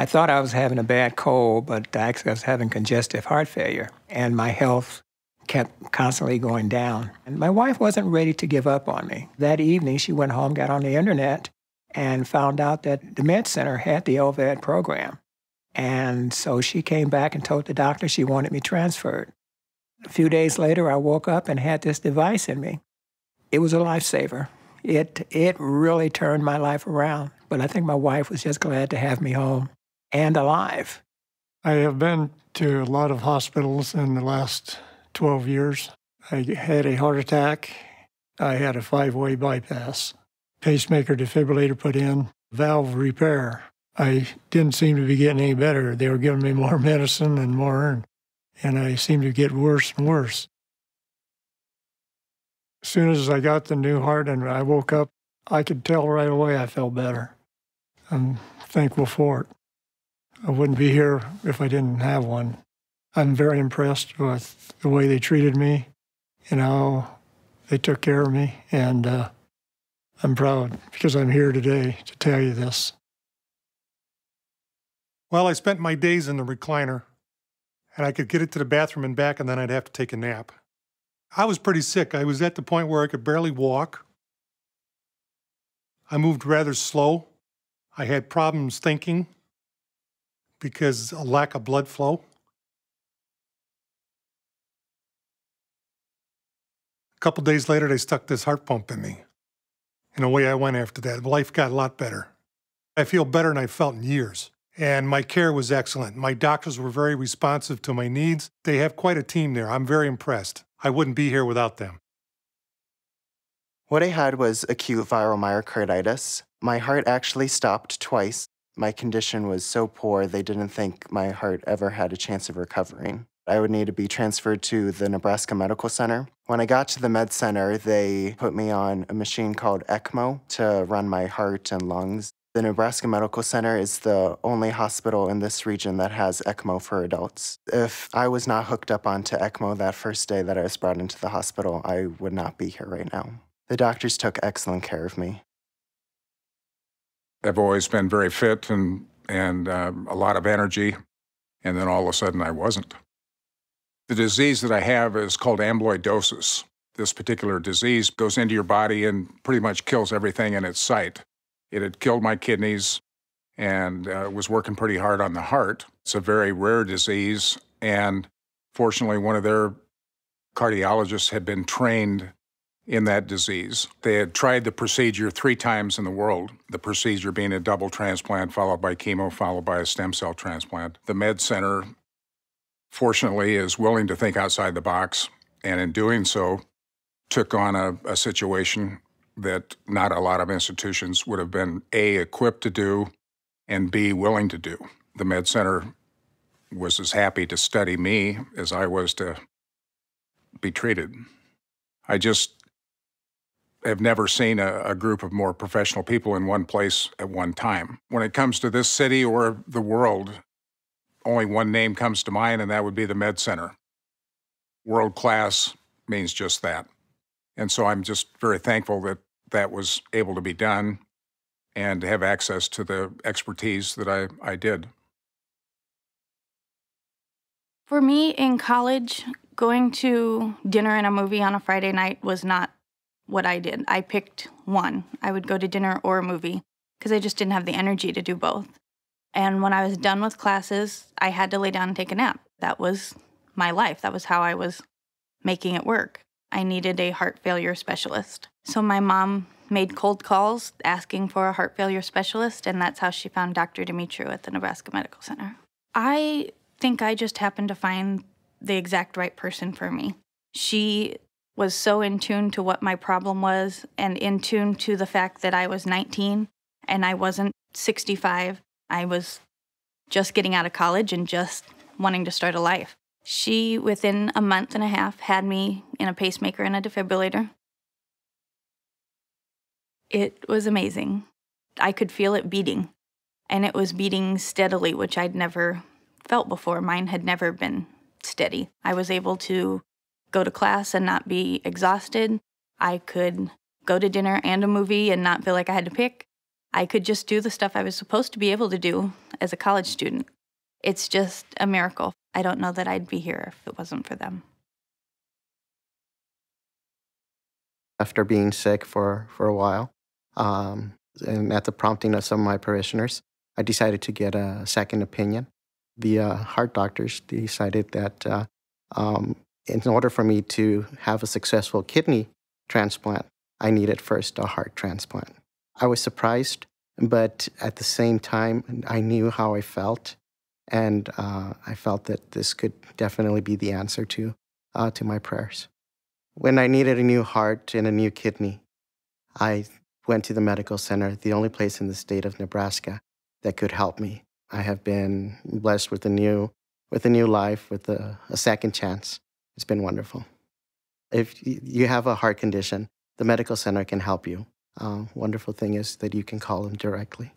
I thought I was having a bad cold, but actually I was having congestive heart failure, and my health kept constantly going down. And my wife wasn't ready to give up on me. That evening, she went home, got on the internet, and found out that the Med Center had the LVAD program. And so she came back and told the doctor she wanted me transferred. A few days later, I woke up and had this device in me. It was a lifesaver. It really turned my life around. But I think my wife was just glad to have me home and alive. I have been to a lot of hospitals in the last 12 years. I had a heart attack. I had a 5-way bypass. Pacemaker defibrillator put in, valve repair. I didn't seem to be getting any better. They were giving me more medicine and more, and I seemed to get worse and worse. As soon as I got the new heart and I woke up, I could tell right away I felt better. I'm thankful for it. I wouldn't be here if I didn't have one. I'm very impressed with the way they treated me and how they took care of me, and I'm proud because I'm here today to tell you this. Well, I spent my days in the recliner, and I could get it to the bathroom and back, and then I'd have to take a nap. I was pretty sick. I was at the point where I could barely walk. I moved rather slow. I had problems thinking because of a lack of blood flow. A couple days later, they stuck this heart pump in me. And away I went after that. Life got a lot better. I feel better than I felt in years. And my care was excellent. My doctors were very responsive to my needs. They have quite a team there. I'm very impressed. I wouldn't be here without them. What I had was acute viral myocarditis. My heart actually stopped twice. My condition was so poor, they didn't think my heart ever had a chance of recovering. I would need to be transferred to the Nebraska Medical Center. When I got to the Med Center, they put me on a machine called ECMO to run my heart and lungs. The Nebraska Medical Center is the only hospital in this region that has ECMO for adults. If I was not hooked up onto ECMO that first day that I was brought into the hospital, I would not be here right now. The doctors took excellent care of me. I've always been very fit and a lot of energy, and then all of a sudden I wasn't. The disease that I have is called AMYLOIDOSIS. This particular disease goes into your body and pretty much kills everything in its sight. It had killed my kidneys and was working pretty hard on the heart. It's a very rare disease, and fortunately one of their cardiologists had been trained in that disease. They had tried the procedure 3 times in the world, the procedure being a double transplant followed by chemo, followed by a stem cell transplant. The Med Center, fortunately, is willing to think outside the box, and in doing so, took on a situation that not a lot of institutions would have been A, equipped to do, and B, willing to do. The Med Center was as happy to study me as I was to be treated. I just have never seen a group of more professional people in one place at one time. When it comes to this city or the world, only one name comes to mind, and that would be the Med Center. World class means just that. And so I'm just very thankful that that was able to be done and to have access to the expertise that I did. For me, in college, going to dinner and a movie on a Friday night was not what I did. I picked one. I would go to dinner or a movie because I just didn't have the energy to do both. And when I was done with classes, I had to lay down and take a nap. That was my life. That was how I was making it work. I needed a heart failure specialist. So my mom made cold calls asking for a heart failure specialist, and that's how she found Dr. Dimitru at the Nebraska Medical Center. I think I just happened to find the exact right person for me. She was so in tune to what my problem was and in tune to the fact that I was 19 and I wasn't 65. I was just getting out of college and just wanting to start a life. She, within a month and a half, had me in a pacemaker and a defibrillator. It was amazing. I could feel it beating, and it was beating steadily, which I'd never felt before. Mine had never been steady. I was able to go to class and not be exhausted. I could go to dinner and a movie and not feel like I had to pick. I could just do the stuff I was supposed to be able to do as a college student. It's just a miracle. I don't know that I'd be here if it wasn't for them. After being sick for a while, and at the prompting of some of my parishioners, I decided to get a second opinion. The heart doctors decided that in order for me to have a successful kidney transplant, I needed first a heart transplant. I was surprised, but at the same time, I knew how I felt, and I felt that this could definitely be the answer to my prayers. When I needed a new heart and a new kidney, I went to the medical center, the only place in the state of Nebraska that could help me. I have been blessed with a new life, with a second chance. It's been wonderful. If you have a heart condition, the medical center can help you. Wonderful thing is that you can call them directly.